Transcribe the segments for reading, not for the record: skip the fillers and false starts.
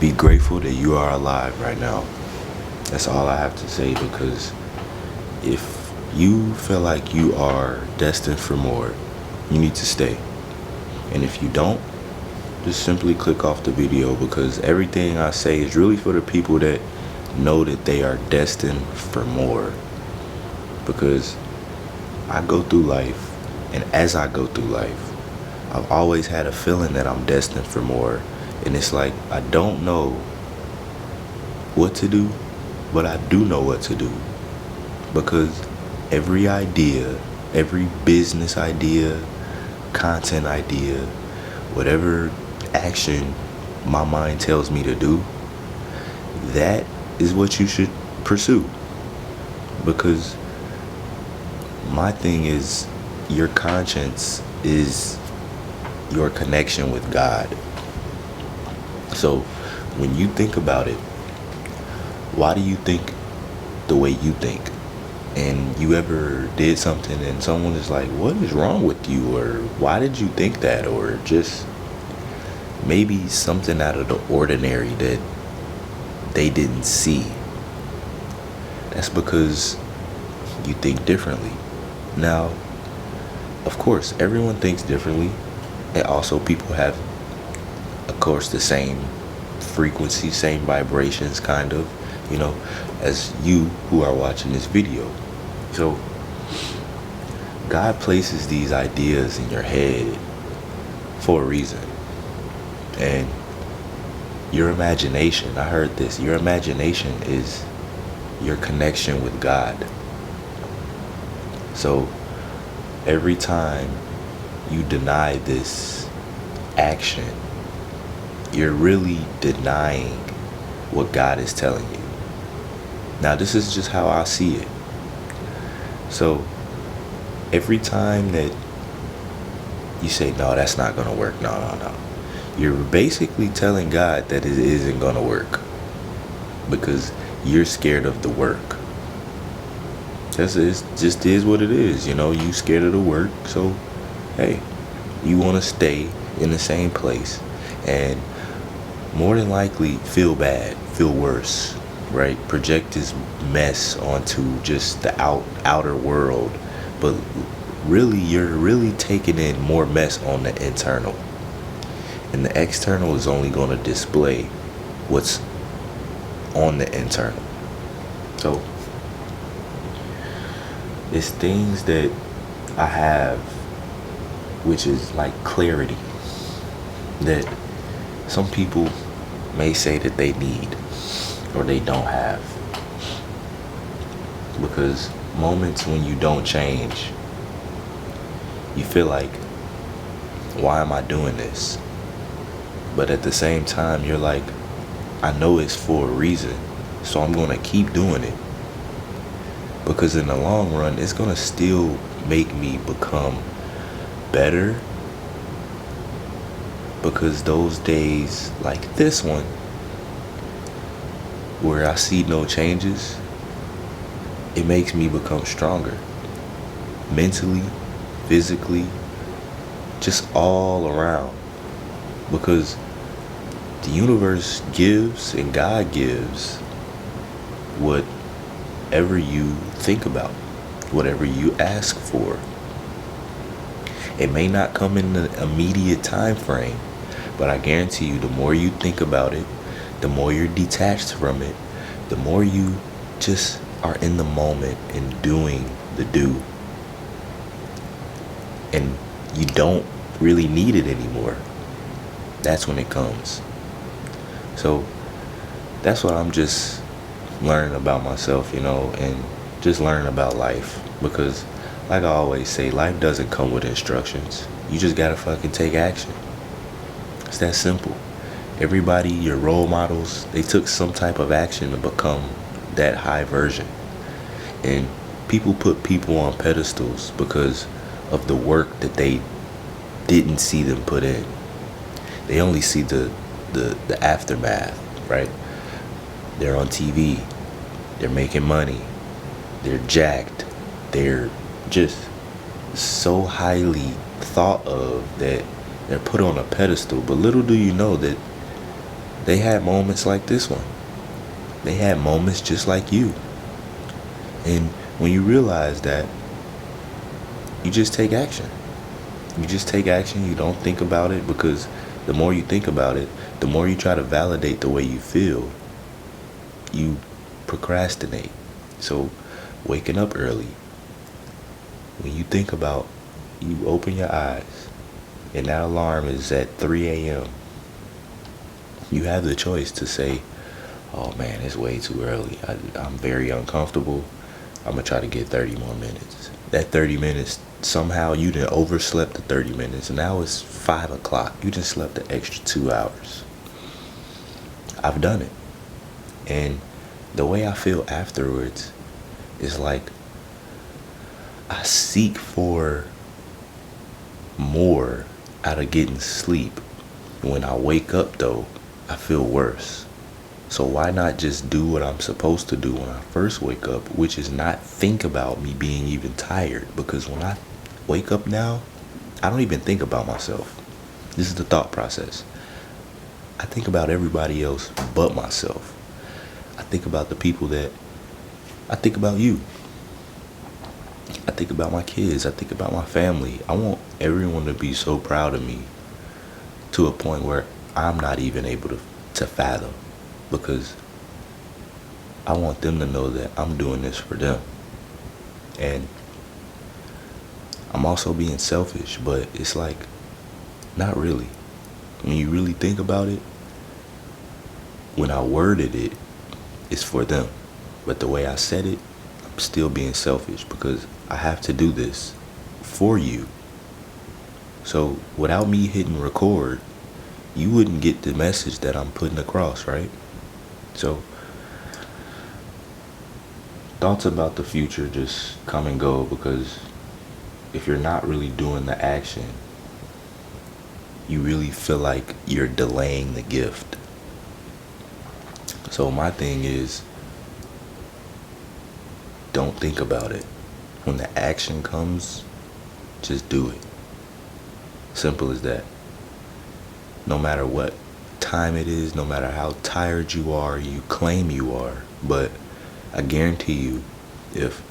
Be grateful that you are alive right now. That's all I have to say, because if you feel like you are destined for more, you need to stay. And if you don't, just simply click off the video, because everything I say is really for the people that know that they are destined for more. Because I go through life, and as I go through life, I've always had a feeling that I'm destined for more. And it's like, I don't know what to do, but I do know what to do. Because every idea, every business idea, content idea, whatever action my mind tells me to do, that is what you should pursue. Because my thing is, your conscience is your connection with God. So when you think about it, why do you think the way you think? And you ever did something and someone is like, what is wrong with you? Or why did you think that? Or just maybe something out of the ordinary that they didn't see. That's because you think differently. Now, of course, everyone thinks differently. And also people have, of course, the same frequency, same vibrations, kind of, as you who are watching this video. So God places these ideas in your head for a reason. And your imagination, I heard this, your imagination is your connection with God. So every time you deny this action, you're really denying what God is telling you. Now, this is just how I see it. So every time that you say, no, that's not going to work, no, you're basically telling God that it isn't going to work because you're scared of the work. It just is what it is. You scared of the work. So, hey, you want to stay in the same place and more than likely feel bad, feel worse, right? Project this mess onto just the outer world. But really, you're really taking in more mess on the internal. And the external is only going to display what's on the internal. So it's things that I have, which is like clarity, that some people may say that they need or they don't have. Because moments when you don't change, you feel like, why am I doing this? But at the same time, you're like, I know it's for a reason, so I'm going to keep doing it. Because in the long run, it's going to still make me become better. Because those days like this one, where I see no changes, it makes me become stronger. Mentally, physically, just all around. Because the universe gives and God gives whatever you think about, whatever you ask for. It may not come in the immediate time frame, but I guarantee you, the more you think about it, the more you're detached from it, the more you just are in the moment and doing the do. And you don't really need it anymore. That's when it comes. So that's what I'm just learning about myself, and just learning about life. Because like I always say, life doesn't come with instructions. You just gotta fucking take action. It's that simple. Everybody, your role models, they took some type of action to become that high version. And people put people on pedestals because of the work that they didn't see them put in. They only see the aftermath, right? They're on TV. They're making money. They're jacked. They're just so highly thought of that they're put on a pedestal. But little do you know that They had moments like this one. They had moments just like you. And when you realize that, you just take action. You just take action. You don't think about it, because the more you think about it, the more you try to validate the way you feel, you procrastinate. So waking up early, when you think about, you open your eyes and that alarm is at 3 a.m., you have the choice to say, oh man, it's way too early. I'm very uncomfortable. I'm going to try to get 30 more minutes. That 30 minutes, somehow you done overslept the 30 minutes. And now it's 5 o'clock. You just slept the extra 2 hours. I've done it. And the way I feel afterwards is like I seek for more out of getting sleep. When I wake up though, I feel worse. So why not just do what I'm supposed to do when I first wake up, which is not think about me being even tired. Because when I wake up now, I don't even think about myself. This is the thought process. I think about everybody else but myself. I think about the people I think about you. I think about my kids. I think about my family. I want everyone to be so proud of me to a point where I'm not even able to fathom, because I want them to know that I'm doing this for them. And I'm also being selfish, but it's like, not really. When you really think about it, when I worded it, it's for them. But the way I said it, I'm still being selfish, because I have to do this for you. So without me hitting record, you wouldn't get the message that I'm putting across, right? So thoughts about the future just come and go, because if you're not really doing the action, you really feel like you're delaying the gift. So my thing is, don't think about it. When the action comes, just do it. Simple as that. No matter what time it is, no matter how tired you are, you claim you are, but I guarantee you, if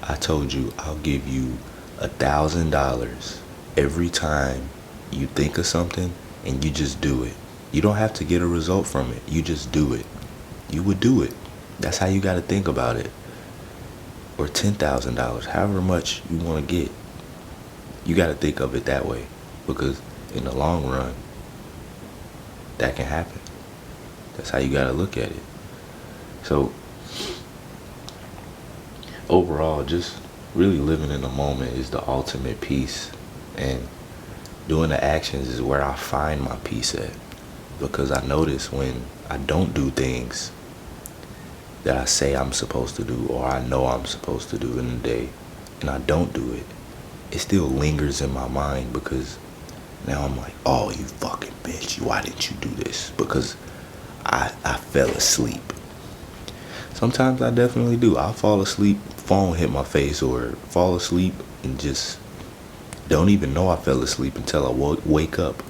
I told you I'll give you $1,000 every time you think of something and you just do it, you don't have to get a result from it. You just do it. You would do it. That's how you got to think about it. Or $10,000, however much you want to get. You got to think of it that way, because in the long run, that can happen. That's how you got to look at it. So overall, just really living in the moment is the ultimate peace, and doing the actions is where I find my peace at. Because I notice when I don't do things that I say I'm supposed to do, or I know I'm supposed to do in the day, and I don't do it, it still lingers in my mind, because now I'm like, oh, you fucking bitch, why didn't you do this? Because I fell asleep. Sometimes I definitely do. I'll fall asleep, phone hit my face, or fall asleep and just don't even know I fell asleep until I wake up.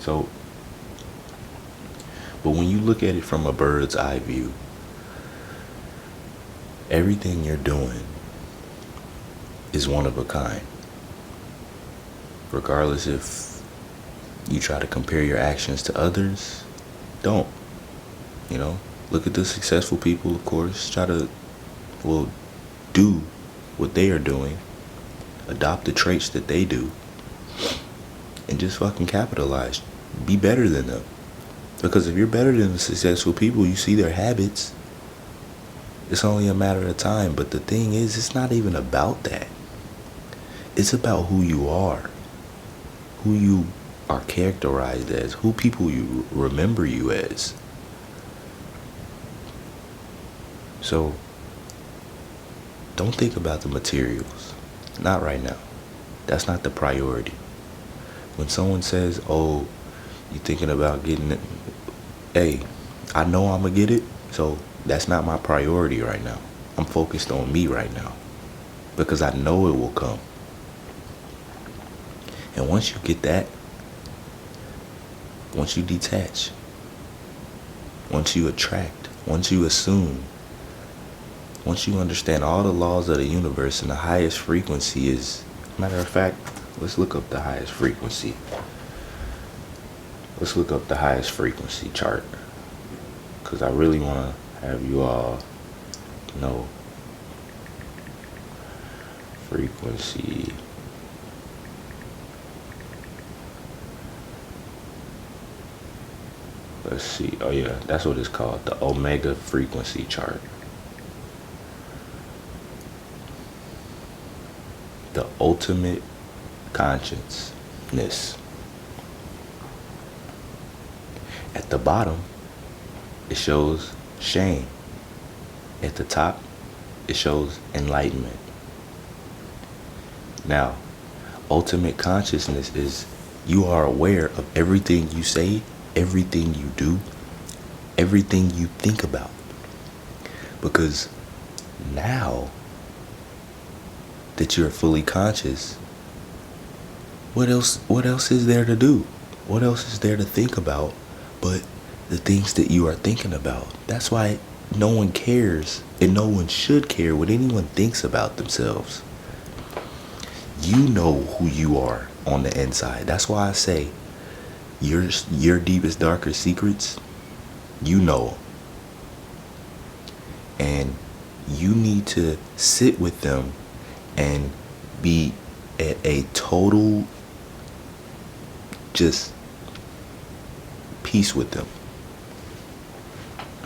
So, but when you look at it from a bird's eye view, everything you're doing is one of a kind. Regardless if you try to compare your actions to others, don't. You know, look at the successful people, of course. Try to, do what they are doing. Adopt the traits that they do. And just fucking capitalize. Be better than them. Because if you're better than the successful people, you see their habits. It's only a matter of time. But the thing is, it's not even about that. It's about who you are. Who you are characterized as. Who people you remember you as. So, don't think about the materials. Not right now. That's not the priority. When someone says, oh, you thinking about getting it, hey, I know I'm going to get it, so that's not my priority right now. I'm focused on me right now, because I know it will come. And once you get that, once you detach, once you attract, once you assume, once you understand all the laws of the universe, and the highest frequency is, matter of fact, let's look up the highest frequency. Let's look up the highest frequency chart, because I really want to have you all know frequency. Let's see. Oh yeah, that's what it's called, the Omega frequency chart. The ultimate consciousness. At the bottom, it shows shame. At the top, it shows enlightenment. Now, ultimate consciousness is you are aware of everything you say, everything you do, everything you think about. Because now that you're fully conscious, what else is there to do? What else is there to think about but the things that you are thinking about? That's why no one cares, and no one should care what anyone thinks about themselves. You know who you are on the inside. That's why I say your deepest, darkest secrets, you know. And you need to sit with them and be at a total just peace with them.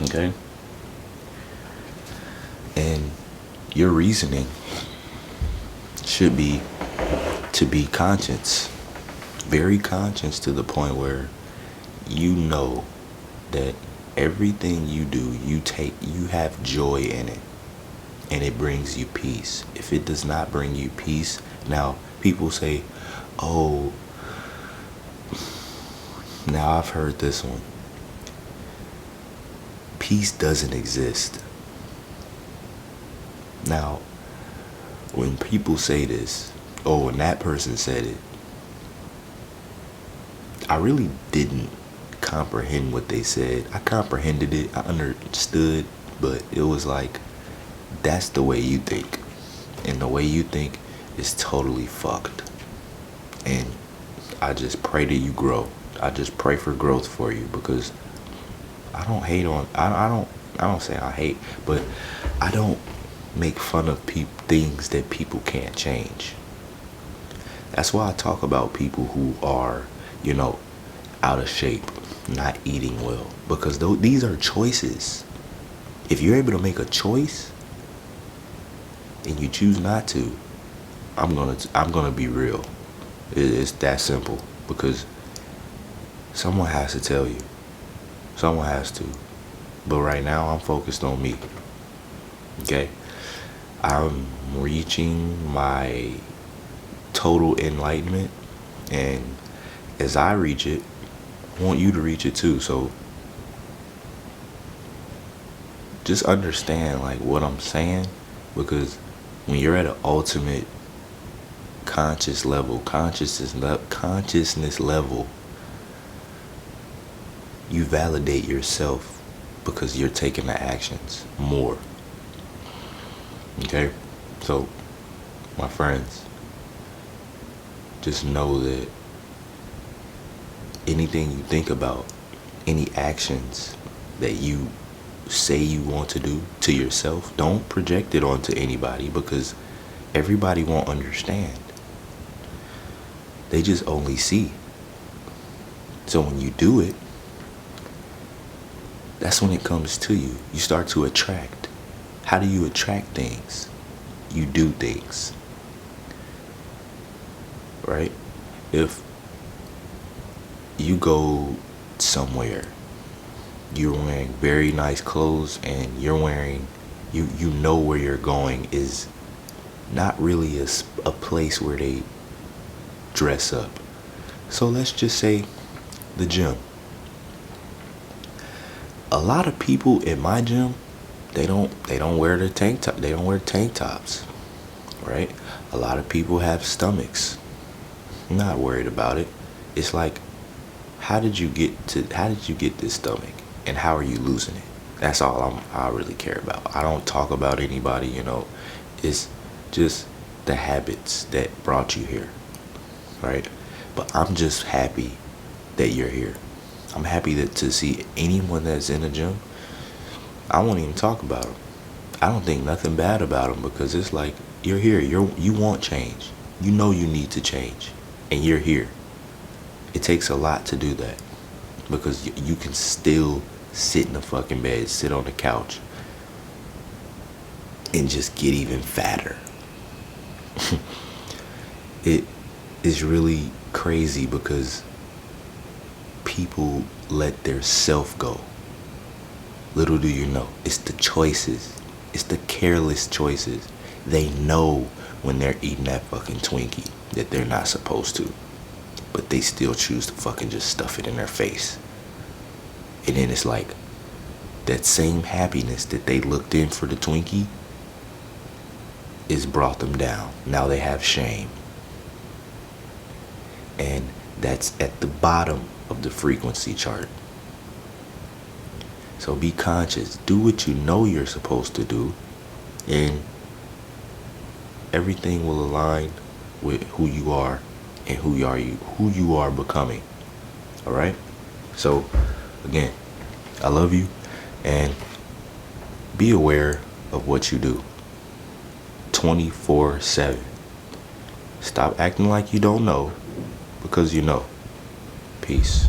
Okay? And your reasoning should be to be conscious, very conscious, to the point where you know that everything you do, you have joy in it, and it brings you peace. If it does not bring you peace, now people say, oh, now I've heard this one, peace doesn't exist. Now, when people say this, oh, and that person said it, I really didn't comprehend what they said. I comprehended it, I understood, but it was like, that's the way you think. And the way you think is totally fucked. And I just pray that you grow. I just pray for growth for you, because I don't hate on, I don't say I hate, but I don't make fun of things that people can't change. That's why I talk about people who are, out of shape, not eating well, because these are choices. If you're able to make a choice and you choose not to, I'm gonna be real. It's that simple, because someone has to tell you. Someone has to. But right now I'm focused on me. Okay? I'm reaching my total enlightenment, and as I reach it, I want you to reach it too. So just understand like what I'm saying, because when you're at an ultimate consciousness level, you validate yourself because you're taking the actions more. Okay? So, my friends, just know that anything you think about, any actions that you say you want to do to yourself, don't project it onto anybody, because everybody won't understand. They just only see. So when you do it, that's when it comes to you. You start to attract. How do you attract things? You do things. Right? If you go somewhere, you're wearing very nice clothes, and you're wearing, you know where you're going is not really a place where they dress up. So let's just say the gym. A lot of people in my gym, they don't wear the tank top. They don't wear tank tops, right? A lot of people have stomachs. I'm not worried about it. It's like, how did you get this stomach, and how are you losing it? That's all I really care about. I don't talk about anybody, it's just the habits that brought you here, right? But I'm just happy that you're here. I'm happy that to see anyone that's in the gym. I won't even talk about them. I don't think nothing bad about them, because it's like, you're here. You want change. You know you need to change, and you're here. It takes a lot to do that, because you can still sit in the fucking bed, sit on the couch, and just get even fatter. It is really crazy, because people let their self go. Little do you know, it's the choices. It's the careless choices. They know when they're eating that fucking Twinkie that they're not supposed to, but they still choose to fucking just stuff it in their face. And then it's like, that same happiness that they looked in for the Twinkie is brought them down. Now they have shame. And that's at the bottom of the frequency chart. So be conscious. Do what you know you're supposed to do, and everything will align with who you are and who you are becoming. All right? So again, I love you, and be aware of what you do 24/7. Stop acting like you don't know, because you know. Peace.